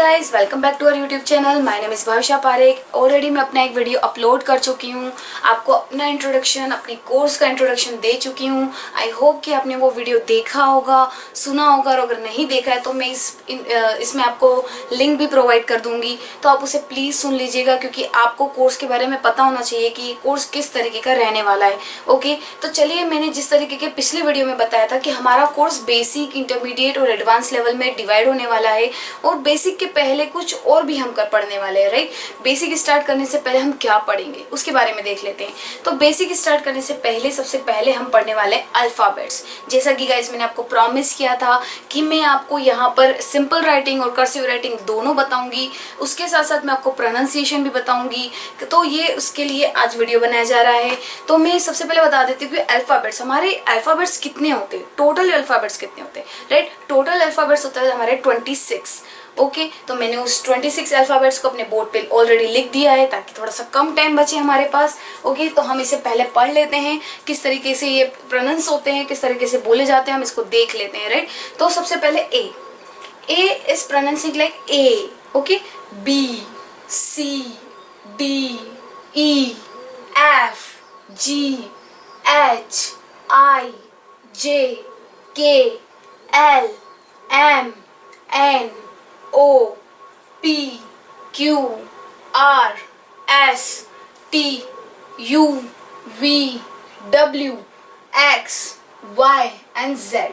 Guys, welcome back to our YouTube channel. My name is Bhavisha Parekh. Already मैं अपना एक video upload कर चुकी हूँ, आपको अपना इंट्रोडक्शन, अपनी कोर्स का इंट्रोडक्शन दे चुकी हूँ। आई होप कि आपने वो वीडियो देखा होगा, सुना होगा, और अगर नहीं देखा है तो मैं इसमें आपको लिंक भी प्रोवाइड कर दूँगी, तो आप उसे प्लीज़ सुन लीजिएगा, क्योंकि आपको कोर्स के बारे में पता होना चाहिए कि कोर्स किस तरीके का रहने वाला है। ओके, तो चलिए, मैंने जिस तरीके के पिछले वीडियो में बताया था कि हमारा कोर्स बेसिक, इंटरमीडिएट और एडवांस लेवल में डिवाइड होने वाला है, और बेसिक के पहले कुछ और भी हम पढ़ने वाले हैं। राइट, बेसिक स्टार्ट करने से पहले हम क्या पढ़ेंगे उसके बारे में देख लेते हैं। तो बेसिक स्टार्ट करने से पहले सबसे पहले हम पढ़ने वाले हैं अल्फाबेट्स। जैसा कि गाइस मैंने आपको प्रॉमिस किया था कि मैं आपको यहाँ पर सिंपल राइटिंग और कर्सिव राइटिंग दोनों बताऊंगी, उसके साथ साथ मैं आपको प्रोनाउंसिएशन भी बताऊंगी। तो ये उसके लिए आज वीडियो बनाया जा रहा है। तो मैं सबसे पहले बता देती हूँ कि अल्फाबेट्स, हमारे अल्फाबेट्स कितने होते हैं, टोटल अल्फाबेट्स कितने होते हैं। राइट, टोटल अल्फाबेट्स होता है हमारे 26। ओके, तो मैंने उस 26 अल्फाबेट्स को अपने बोर्ड पे ऑलरेडी लिख दिया है, ताकि थोड़ा सा कम टाइम बचे हमारे पास। ओके, तो हम इसे पहले पढ़ लेते हैं, किस तरीके से ये प्रोनाउंस होते हैं, किस तरीके से बोले जाते हैं, हम इसको देख लेते हैं। राइट, तो सबसे पहले A is pronouncing like A. Okay, B, C, D, E, F, G, H, I, J, K, L, M, N, O, P, Q, R, S, T, U, V, W, X, Y and Z.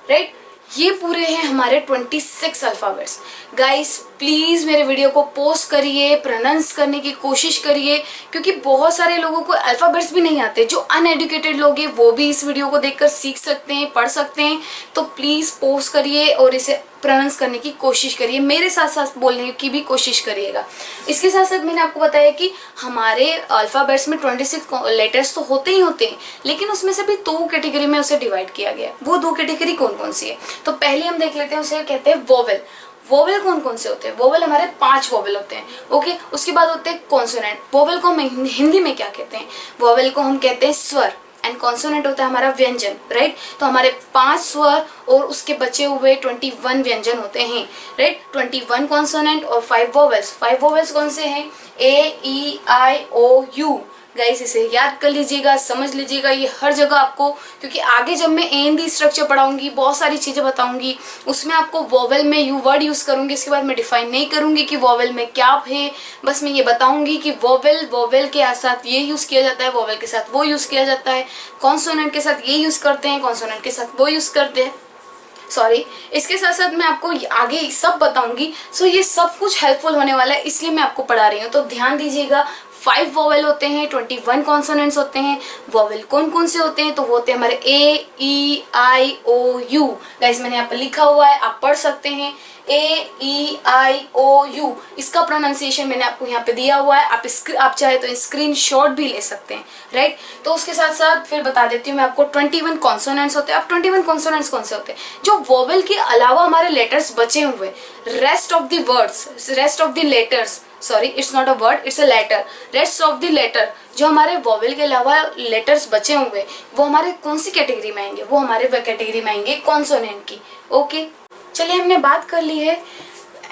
Right, ये पूरे हैं हमारे 26 alphabets. Guys please मेरे video को post करिए, pronounce करने की कोशिश करिए, क्योंकि बहुत सारे लोगों को अल्फ़ाबेट्स भी नहीं आते। जो अनएडुकेटेड लोग हैं वो भी इस वीडियो को देखकर सीख सकते हैं, पढ़ सकते हैं। तो प्लीज़ पोस्ट करिए और इसे प्रोनाउंस करने की कोशिश करिए, मेरे साथ साथ बोलने की भी कोशिश करिएगा। इसके साथ साथ मैंने आपको बताया कि हमारे अल्फ़ाबेट्स में 26 लेटर्स तो होते ही होते हैं, लेकिन उसमें से भी 2 कैटेगरी में उसे डिवाइड किया गया। वो 2 कैटेगरी कौन कौन सी है, तो पहले हम देख लेते हैं, उसे कहते हैं वोवेल। वोवेल कौन कौन से होते हैं? वोवेल हमारे 5 वोवेल होते हैं। ओके, उसके बाद होते हैं कॉन्सोनेंट। वोवेल को हम हिंदी में क्या कहते हैं? वोवेल को हम कहते हैं स्वर, एंड कॉन्सोनेंट होता है हमारा व्यंजन। राइट, तो हमारे 5 स्वर और उसके बचे हुए 21 व्यंजन होते हैं। राइट, 21 कॉन्सोनेंट और 5 वोवेल्स। 5 वोवेल्स कौन से हैं? ए, ई, आई, ओ, यू। गाइस इसे याद कर लीजिएगा, समझ लीजिएगा, ये हर जगह आपको, क्योंकि आगे जब मैं एएनडी स्ट्रक्चर पढ़ाऊंगी, बहुत सारी चीज़ें बताऊंगी, उसमें आपको वोवेल में यू वर्ड यूज़ करूंगी। इसके बाद मैं डिफाइन नहीं करूंगी कि वोवेल में क्या है, बस मैं ये बताऊंगी कि वोवेल के साथ ये यूज़ किया जाता है, वोवेल के साथ वो यूज़ किया जाता है, कॉन्सोनेंट के साथ ये यूज़ करते हैं, कॉन्सोनेंट के साथ वो यूज़ करते हैं। सॉरी, इसके साथ साथ मैं आपको आगे सब बताऊंगी। सो ये सब कुछ हेल्पफुल होने वाला है, इसलिए मैं आपको पढ़ा रही हूँ। तो ध्यान दीजिएगा, 5 वोवेल होते हैं, 21 कॉन्सोनेंट्स होते हैं। वोवेल कौन कौन से होते हैं? तो वो होते हैं हमारे ए, ई, आई, ओ, यू। गाइस मैंने यहाँ पर लिखा हुआ है, आप पढ़ सकते हैं। ए, ई, आई, ओ, यू, इसका प्रोनाउंसिएशन मैंने आपको यहाँ पे दिया हुआ है। आप चाहे तो स्क्रीनशॉट भी ले सकते हैं। राइट, तो उसके साथ साथ फिर बता देती हूँ मैं आपको 21 कॉन्सोनेंट्स होते हैं। अब 21 कॉन्सोनेंट्स कौन से होते हैं? जो वोवेल के अलावा हमारे लेटर्स बचे हुए, rest of the words, rest of the letters, sorry it's not a word, it's a letter. Rest of the letter, जो हमारे वोवेल के अलावा लेटर्स बचे हुए, वो हमारे कौन सी कैटेगरी में आएंगे? वो हमारे कैटेगरी में आएंगे कॉन्सोनेंट की। ओके, चलिए हमने बात कर ली है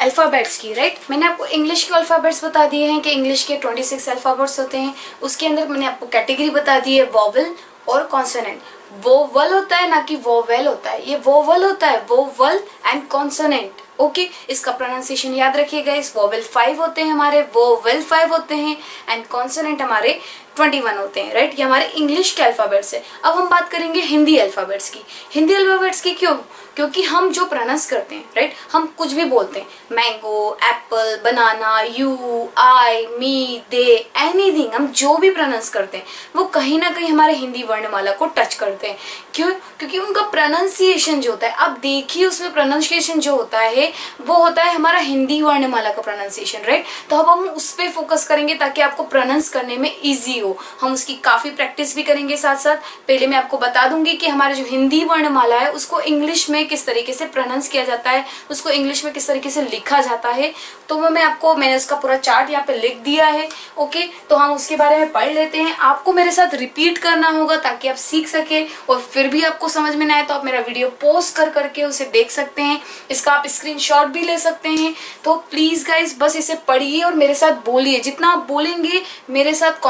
अल्फ़ाबेट्स की। राइट, मैंने आपको इंग्लिश के अल्फ़ाबेट्स बता दिए हैं कि इंग्लिश के 26 अल्फ़ाबेट्स होते हैं। उसके अंदर मैंने आपको कैटेगरी बता दी है, वोवेल और कॉन्सोनेंट। वोवेल होता है, ना कि वोवेल होता है। ये वोवेल होता है, वोवेल एंड कॉन्सोनेंट। ओके, इसका प्रोनाउंसिएशन याद रखिएगा। इस वोवेल 5 होते हैं हमारे, वोवेल 5 होते हैं, एंड कॉन्सोनेंट हमारे 21 होते हैं। राइट, ये हमारे इंग्लिश के अल्फ़ाबेट्स है। अब हम बात करेंगे हिंदी अल्फ़ाबेट्स की। हिंदी अल्फ़ाबेट्स की क्यों? क्योंकि हम जो प्रोनाउंस करते हैं, राइट, हम कुछ भी बोलते हैं, mango, Apple, banana, you, I, me, they, anything, हम जो भी प्रोनाउंस करते हैं वो कहीं ना कहीं हमारे हिंदी वर्णमाला को टच करते हैं। क्यों? क्योंकि उनका प्रोनाउंसिएशन जो होता है, अब देखिए उसमें प्रोनाउंसिएशन जो होता है वो होता है हमारा हिंदी वर्णमाला का प्रोनाउंसिएशन। राइट, तो अब हम उस पर फोकस करेंगे ताकि आपको प्रोनाउंस करने में ईजी हो। हम उसकी काफ़ी प्रैक्टिस भी करेंगे साथ साथ। पहले मैं आपको बता दूंगी कि हमारा जो हिंदी वर्णमाला है उसको इंग्लिश में किस तरीके से प्रोनाउंस किया जाता है, उसको इंग्लिश में किस तरीके से लिखा जाता है। तो मैंने उसका पूरा चार्ट यहाँ पे लिख दिया है। ओके, तो हम उसके बारे में पढ़ लेते हैं। आपको मेरे साथ रिपीट करना होगा ताकि आप सीख सके, और फिर भी आपको समझ में ना आए तो आप मेरा वीडियो पॉज कर करके उसे देख सकते हैं। इसका आप स्क्रीन स्क्रीनशॉट भी ले सकते हैं। तो प्लीज गाइज बस इसे पढ़िए और मेरे साथ बोलिए। जितना आप बोलेंगे मेरे साथ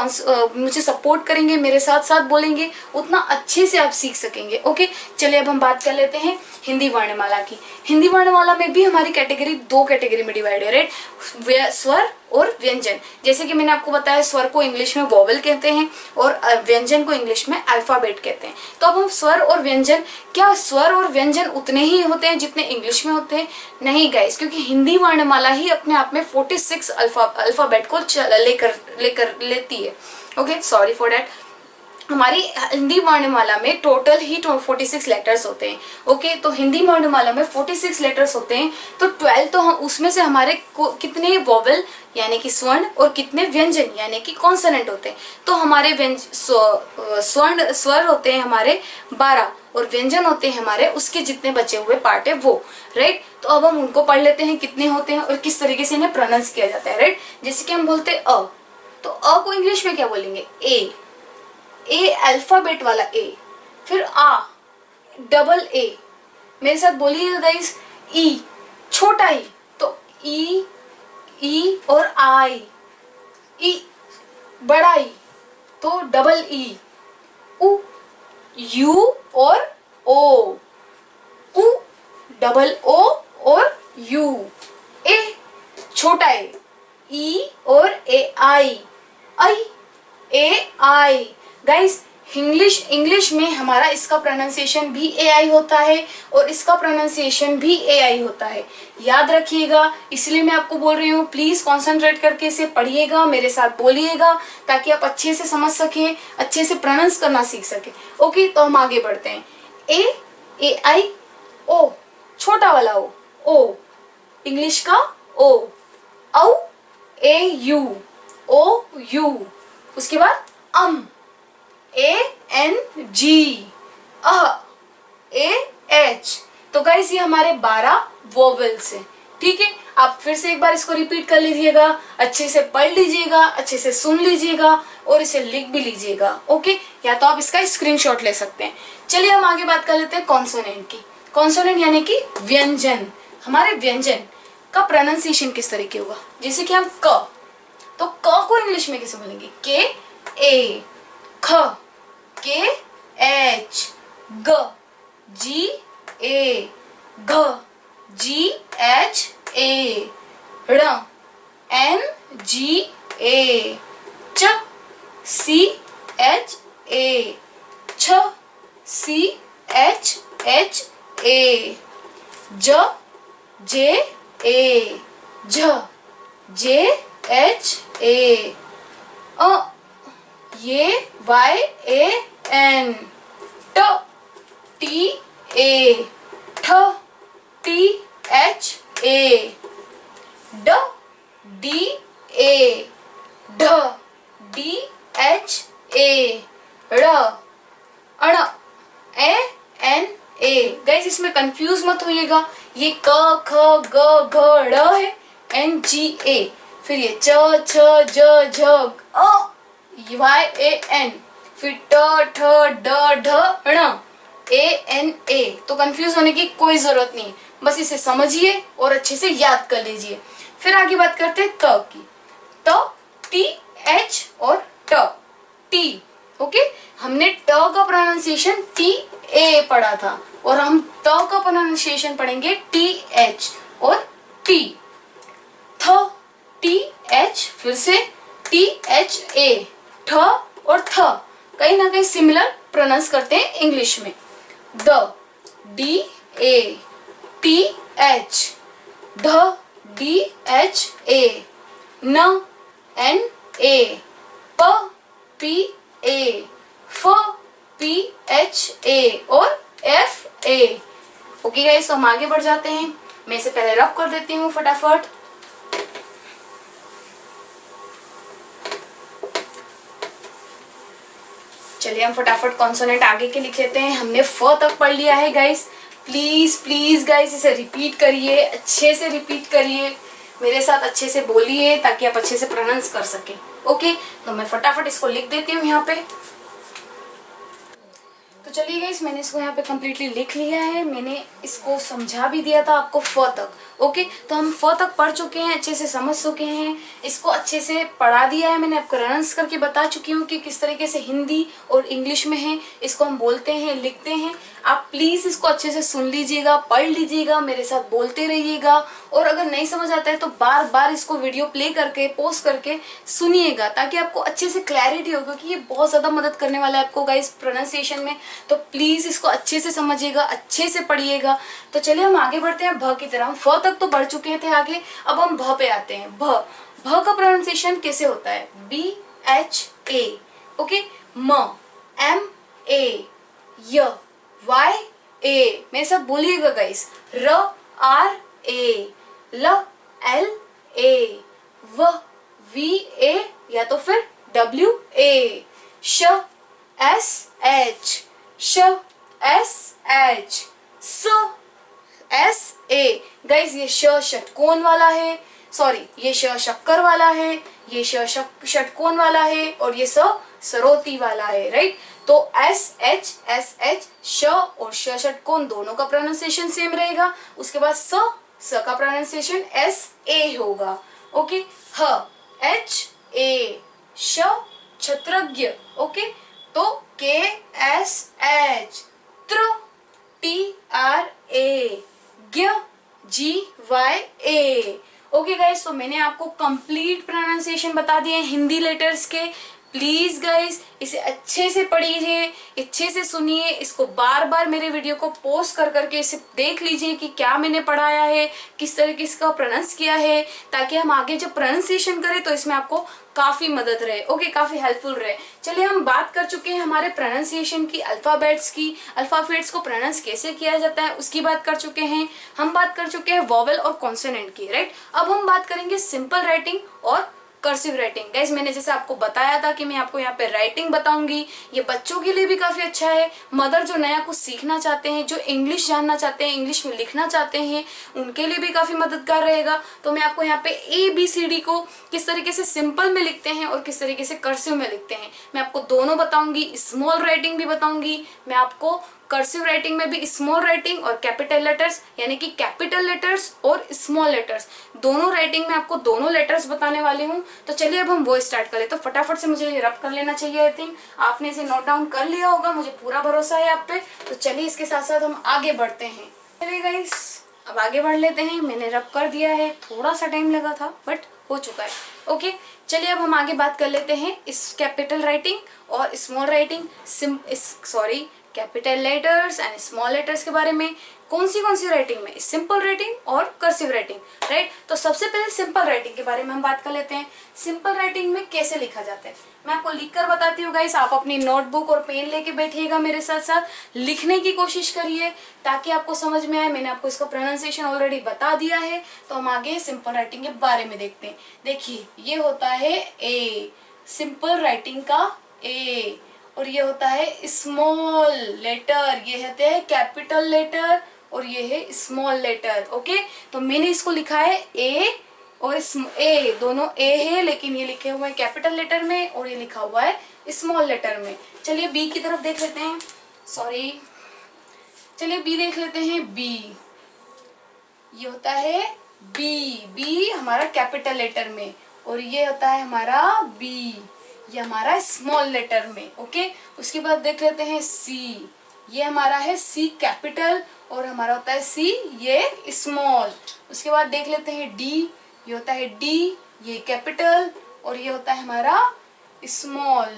मुझे सपोर्ट करेंगे, मेरे साथ साथ बोलेंगे, उतना अच्छे से आप सीख सकेंगे। ओके, चलिए अब हम बात कर लेते हैं हिंदी वर्णमाला की। हिंदी वर्णमाला में भी हमारी कैटेगरी दो कैटेगरी में डिवाइड है, राइट? स्वर और व्यंजन। जैसे कि मैंने आपको बताया, स्वर को इंग्लिश में वोवेल कहते हैं और व्यंजन को इंग्लिश में अल्फाबेट कहते हैं। तो अब हम स्वर और व्यंजन, क्या स्वर और व्यंजन उतने ही होते हैं जितने इंग्लिश में होते हैं? नहीं गाइस, क्योंकि हिंदी वर्णमाला ही अपने आप में 46 अल्फाबेट को लेकर लेती है। Okay, sorry for that. हमारी हिंदी वर्णमाला में टोटल ही 46 लेटर्स होते हैं। ओके, तो हिंदी वर्णमाला में 46 लेटर्स होते हैं, तो 12 तो हम उसमें से हमारे कितने वोवेल यानी कि स्वर्ण और कितने व्यंजन यानी कि कॉन्सोनेंट होते हैं? तो हमारे स्वर होते हैं हमारे 12 और व्यंजन होते हैं हमारे उसके जितने बचे हुए पार्ट है वो, राइट? तो अब हम उनको पढ़ लेते हैं कितने होते हैं और किस तरीके से इन्हें प्रोनाउंस किया जाता है, राइट? जैसे कि हम बोलते हैं अ, तो अ को इंग्लिश में क्या बोलेंगे? ए अल्फाबेट वाला ए। फिर आ, डबल ए। मेरे साथ बोलिएगा गाइस, ई, छोटा ई, तो ई और आई। ई, बड़ा ई, तो डबल ई। उ, यू और ओ। उ, डबल ओ और यू। ए, छोटा ए और ए आई। ए आई। गाइस इंग्लिश में हमारा इसका प्रोनाउंसिएशन भी ए आई होता है और इसका प्रोनाउंसिएशन भी ए आई होता है, याद रखिएगा। इसलिए मैं आपको बोल रही हूँ, प्लीज कॉन्सेंट्रेट करके इसे पढ़िएगा, मेरे साथ बोलिएगा, ताकि आप अच्छे से समझ सके, अच्छे से प्रोनाउंस करना सीख सके। ओके, तो हम आगे बढ़ते हैं। ए आई ओ, छोटा वाला ओ, इंग्लिश का ओ। औ, ए यू, ओ यू। उसके बाद A N G, A H. तो गाइस ये हमारे 12 वोवेल्स हैं, ठीक है? आप फिर से एक बार इसको रिपीट कर लीजिएगा, अच्छे से पढ़ लीजिएगा, अच्छे से सुन लीजिएगा और इसे लिख भी लीजिएगा। ओके, या तो आप इसका स्क्रीनशॉट ले सकते हैं। चलिए हम आगे बात कर लेते हैं कॉन्सोनेंट की। कॉन्सोनेंट यानी कि व्यंजन। हमारे व्यंजन का प्रोनाउंसिएशन किस तरीके होगा? जैसे कि हम क, तो क को इंग्लिश में कैसे बोलेंगे? के ए, ख, के एच, ग, जी ए, घ, जी एच ए, ण, एन जी ए, च, सी एच ए, छ, सी एच एच ए, ज, जे ए, झ, जे एच ए, ये वाई ए एन, ट, टी ए, ठ, टी एच ए, ड, डी ए, ढ, डी एच ए, ड़, अण, ए एन ए। गाइस इसमें कंफ्यूज मत होइएगा, ये क ख ग घ ड़ है, एन जी ए। फिर ये च छ ज झ अ, वाई ए एन, फिर ट ठ ड ढ ण, ए एन ए। तो कंफ्यूज होने की कोई जरूरत नहीं, बस इसे समझिए और अच्छे से याद कर लीजिए। फिर आगे बात करते हैं त की। त, टी एच और ट, टी। ओके, हमने ट का प्रोनाउंसिएशन टी ए पढ़ा था और हम त का प्रोनाउंसिएशन पढ़ेंगे टी एच और टी। थ, टी एच, फिर से टी एच ए, ठ और थ कहीं ना कहीं सिमिलर प्रोनाउंस करते हैं इंग्लिश में। The, D A, T H, ध, डी एच ए, न, एन ए, प, पी ए, फ, पी एच ए और एफ ए। ओके गाइस, तो हम आगे बढ़ जाते हैं। मैं इसे पहले रफ कर देती हूँ फटाफट। चलिए हम फटाफट कॉन्सोनेंट आगे के लिख लेते हैं। हमने फ तक पढ़ लिया है गाइस। प्लीज प्लीज गाइस इसे रिपीट करिए, अच्छे से रिपीट करिए, मेरे साथ अच्छे से बोलिए ताकि आप अच्छे से प्रोनाउंस कर सके। ओके, तो मैं फटाफट इसको लिख देती हूँ यहाँ पे। तो चलिए गाइस, मैंने इसको यहाँ पे कम्प्लीटली लिख लिया है। मैंने इसको समझा भी दिया था आपको फ तक, ओके, तो हम फ तक पढ़ चुके हैं, अच्छे से समझ चुके हैं, इसको अच्छे से पढ़ा दिया है मैंने, आपको रनस करके बता चुकी हूँ कि किस तरीके से हिंदी और इंग्लिश में है, इसको हम बोलते हैं, लिखते हैं। आप प्लीज इसको अच्छे से सुन लीजिएगा, पढ़ लीजिएगा, मेरे साथ बोलते रहिएगा, और अगर नहीं समझ आता है तो बार बार इसको वीडियो प्ले करके पॉज करके सुनिएगा, ताकि आपको अच्छे से क्लैरिटी हो, क्योंकि ये बहुत ज्यादा मदद करने वाला है आपको गाइस प्रोनाउंसिएशन में। तो प्लीज इसको अच्छे से समझिएगा, अच्छे से पढ़िएगा। तो चलिए हम आगे बढ़ते हैं भ की तरह। हम फ तक तो बढ़ चुके थे आगे, अब हम भ पे आते हैं। भ, भ का प्रोनाउंसिएशन कैसे होता है? BHA, okay. म, MA, य, YA, मेरे साथ बोलिएगा गाइस। RA, LA, VA या तो फिर WA, SH, SA। गाइस ये षटकोण वाला है, सॉरी ये शक्कर वाला है, ये षटकोण वाला है, और ये सरोती वाला है, राइट। तो SH श और षटकोण दोनों का प्रोनाउंसिएशन सेम रहेगा। उसके बाद स का प्रोनाउंसिएशन SA होगा, ओके। HA, छत्रज्ञ, ओके। तो KSH, TRA, GYA, okay guys. तो मैंने आपको कंप्लीट प्रोनाउंसिएशन बता दिए हिंदी लेटर्स के। प्लीज गाइस इसे अच्छे से पढ़िए, अच्छे से सुनिए, इसको बार बार मेरे वीडियो को पॉज कर करके इसे देख लीजिए कि क्या मैंने पढ़ाया है, किस तरीके से इसका प्रोनाउंस किया है, ताकि हम आगे जब प्रोनाउंसिएशन करें तो इसमें आपको काफी मदद रहे, ओके, काफी हेल्पफुल रहे। चलिए हम बात कर चुके हैं हमारे प्रोनाउंसिएशन की, अल्फाबेट्स की, अल्फाबेट्स को प्रोनाउंस कैसे किया जाता है उसकी बात कर चुके हैं। हम बात कर चुके हैं वोवेल और कॉन्सोनेंट की, राइट। अब हम बात करेंगे सिंपल राइटिंग और कर्सिव राइटिंग। गाइस मैंने जैसे आपको बताया था कि मैं आपको यहाँ पे राइटिंग बताऊंगी, ये बच्चों के लिए भी काफी अच्छा है, मदर जो नया कुछ सीखना चाहते हैं, जो इंग्लिश जानना चाहते हैं, इंग्लिश में लिखना चाहते हैं, उनके लिए भी काफी मददगार रहेगा। तो मैं आपको यहाँ पे ABCD को किस तरीके से सिंपल में लिखते हैं और किस तरीके से कर्सिव में लिखते हैं मैं आपको दोनों बताऊंगी। स्मॉल राइटिंग भी बताऊंगी मैं आपको, कर्सिव राइटिंग में भी स्मॉल राइटिंग और कैपिटल लेटर्स, यानी कि कैपिटल लेटर्स और स्मॉल लेटर्स, दोनों राइटिंग में आपको दोनों लेटर्स बताने वाली हूँ। तो चलिए अब हम वो स्टार्ट कर ले। तो फटाफट से मुझे ये रब कर लेना चाहिए। आई थिंक आपने इसे नोट डाउन कर लिया होगा, मुझे पूरा भरोसा है आप पे। तो चलिए इसके साथ साथ हम आगे बढ़ते हैं। चलिए गाइस अब आगे बढ़ लेते हैं। मैंने रब कर दिया है, थोड़ा सा टाइम लगा था बट हो चुका है, ओके। चलिए अब हम आगे बात कर लेते हैं इस कैपिटल राइटिंग और small writing, capital letters and small letters के बारे में। कौन सी राइटिंग में? सिंपल राइटिंग और कर्सिव राइटिंग, राइट। तो सबसे पहले सिंपल राइटिंग के बारे में हम बात कर लेते हैं। सिंपल राइटिंग में कैसे लिखा जाता है मैं आपको लिखकर बताती हूँ गाइस। आप अपनी नोटबुक और पेन लेके बैठिएगा, मेरे साथ साथ लिखने की कोशिश करिए ताकि आपको समझ में आए। मैंने आपको इसका प्रोनाउंसिएशन ऑलरेडी बता दिया है। तो हम आगे सिंपल राइटिंग के बारे में देखते हैं। देखिए ये होता है ए, सिंपल राइटिंग का ए, और ये होता है स्मॉल लेटर, ये होते हैं कैपिटल लेटर, और ये है स्मॉल लेटर, ओके। तो मैंने इसको लिखा है ए और ए, दोनों ए है, लेकिन ये लिखे हुए हैं कैपिटल लेटर में और ये लिखा हुआ है स्मॉल लेटर में। चलिए बी की तरफ देख लेते हैं, चलिए बी देख लेते हैं। बी, ये होता है बी हमारा कैपिटल लेटर में, और ये होता है हमारा बी, ये हमारा स्मॉल लेटर में, ओके। उसके बाद देख लेते हैं सी, ये हमारा है सी कैपिटल और हमारा होता है सी ये स्मॉल। उसके बाद देख लेते हैं डी, ये होता है डी, ये कैपिटल और ये होता है हमारा स्मॉल,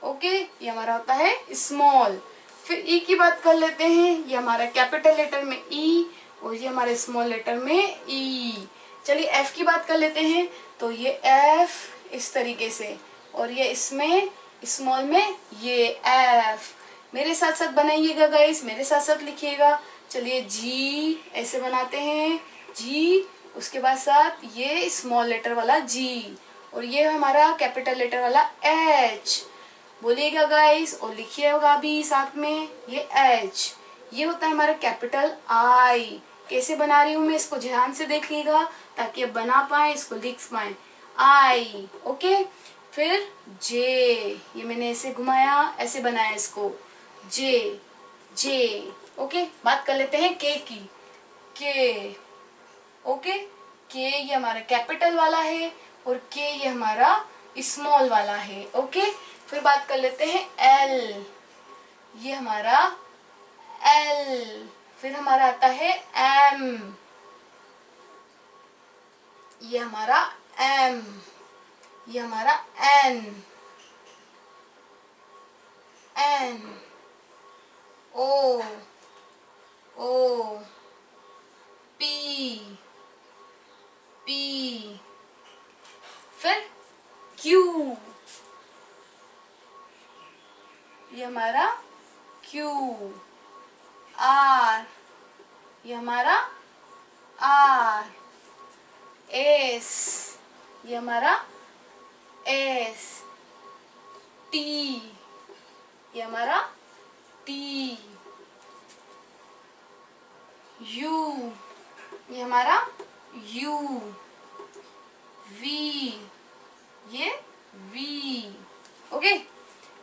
ओके, ये हमारा होता है स्मॉल। फिर ई की बात कर लेते हैं, ये हमारा कैपिटल लेटर में ई और ये हमारे स्मॉल लेटर में ई। चलिए एफ की बात कर लेते हैं, तो ये एफ इस तरीके से, और ये इसमें स्मॉल में ये एफ। मेरे साथ साथ बनाइएगा गाइस, मेरे साथ साथ लिखिएगा। चलिए जी ऐसे बनाते हैं, जी, उसके बाद साथ ये स्मॉल लेटर वाला जी, और ये हमारा कैपिटल लेटर वाला एच। बोलिएगा गाइस और लिखिएगा भी साथ में, ये एच। ये होता है हमारा कैपिटल आई। कैसे बना रही हूँ मैं, इसको ध्यान से देखिएगा ताकि आप बना पाए, इसको लिख पाए, आई, ओके। फिर जे, ये मैंने ऐसे घुमाया, ऐसे बनाया इसको, जे, ओके। बात कर लेते हैं के की, के, ओके, के ये हमारा कैपिटल वाला है और के ये हमारा स्मॉल वाला है। ओके, फिर बात कर लेते हैं एल, ये हमारा एल, फिर हमारा आता है एम, ये हमारा एम, ये हमारा एन, एन, ओ, ओ, पी, पी, फिर क्यू, ये हमारा क्यू, आर, ये हमारा आर, एस, ये हमारा एस, टी, ये हमारा टी, यू, ये हमारा यू, वी, ये वी। ओके,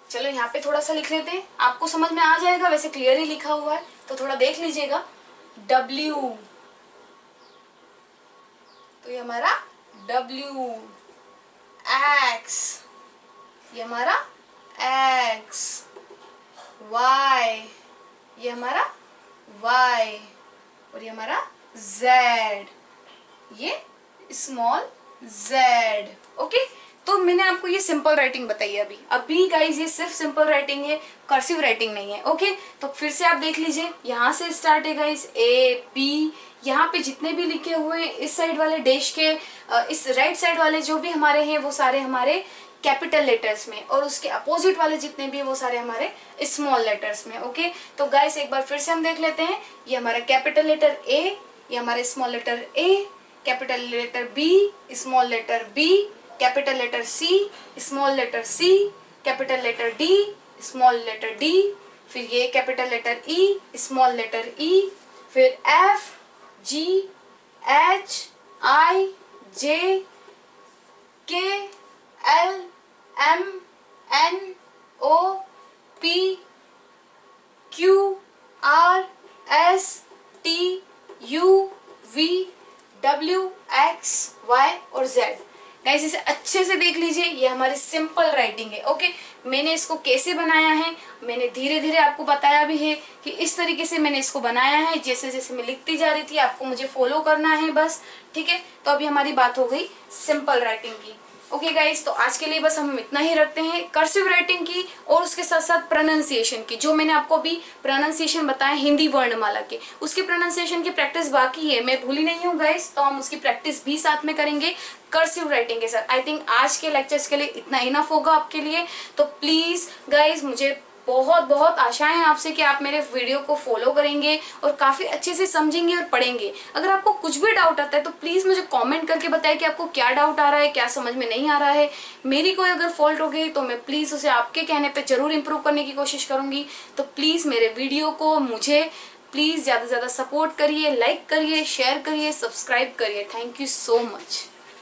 चलो यहाँ पे थोड़ा सा लिख लेते हैं, आपको समझ में आ जाएगा, वैसे क्लियर ही लिखा हुआ है तो थोड़ा देख लीजिएगा। डब्ल्यू, तो ये हमारा डब्ल्यू, एक्स, ये हमारा एक्स, वाई, ये हमारा वाई, और ये हमारा जेड, ये स्मॉल जेड। ओके, तो मैंने आपको ये सिंपल राइटिंग बताई है अभी गाइज, ये सिर्फ सिंपल राइटिंग है, कर्सिव राइटिंग नहीं है। ओके, तो फिर से आप देख लीजिए, यहाँ से स्टार्ट है गाइज, ए बी, यहाँ पे जितने भी लिखे हुए हैं इस साइड वाले डैश के इस राइट साइड वाले जो भी हमारे हैं वो सारे हमारे कैपिटल लेटर्स में, और उसके अपोजिट वाले जितने भी वो सारे हमारे स्मॉल लेटर्स में। ओके, तो गाइस एक बार फिर से हम देख लेते हैं, ये हमारा कैपिटल लेटर ए, ये हमारा small letter A, capital letter B, small letter B, capital letter C, small letter C, capital letter D, small letter D, फिर ये capital letter E, small letter E, फिर F, G, H, I, J, K, L, M, N, O, P, Q, R, S, T, U, V, W, X, Y और Z. Guys इसे अच्छे से देख लीजिए, ये हमारी सिंपल राइटिंग है। ओके, मैंने इसको कैसे बनाया है, मैंने धीरे धीरे आपको बताया भी है कि इस तरीके से मैंने इसको बनाया है, जैसे जैसे मैं लिखती जा रही थी आपको मुझे फॉलो करना है बस। ठीक है, तो अभी हमारी बात हो गई सिंपल राइटिंग की। ओके गाइस, तो आज के लिए बस हम इतना ही रखते हैं, कर्सिव राइटिंग की और उसके साथ साथ प्रोनाउंसिएशन की। जो मैंने आपको अभी प्रोनाउंसिएशन बताया हिंदी वर्णमाला के, उसकी प्रोनाउंसिएशन की प्रैक्टिस बाकी है, मैं भूली नहीं हूँ गाइस, तो हम उसकी प्रैक्टिस भी साथ में करेंगे कर्सिव राइटिंग के साथ। आई थिंक आज के लेक्चर्स के लिए इतना इनफ होगा आपके लिए। तो प्लीज गाइज, मुझे बहुत बहुत आशा है आपसे कि आप मेरे वीडियो को फॉलो करेंगे और काफी अच्छे से समझेंगे और पढ़ेंगे। अगर आपको कुछ भी डाउट आता है तो प्लीज मुझे कमेंट करके बताएं कि आपको क्या डाउट आ रहा है, क्या समझ में नहीं आ रहा है। मेरी कोई अगर फॉल्ट हो गई तो मैं प्लीज उसे आपके कहने पे जरूर इंप्रूव करने की कोशिश करूंगी। तो प्लीज मेरे वीडियो को मुझे प्लीज ज्यादा से ज्यादा सपोर्ट करिए, लाइक करिए, शेयर करिए, सब्सक्राइब करिए। Thank you so much.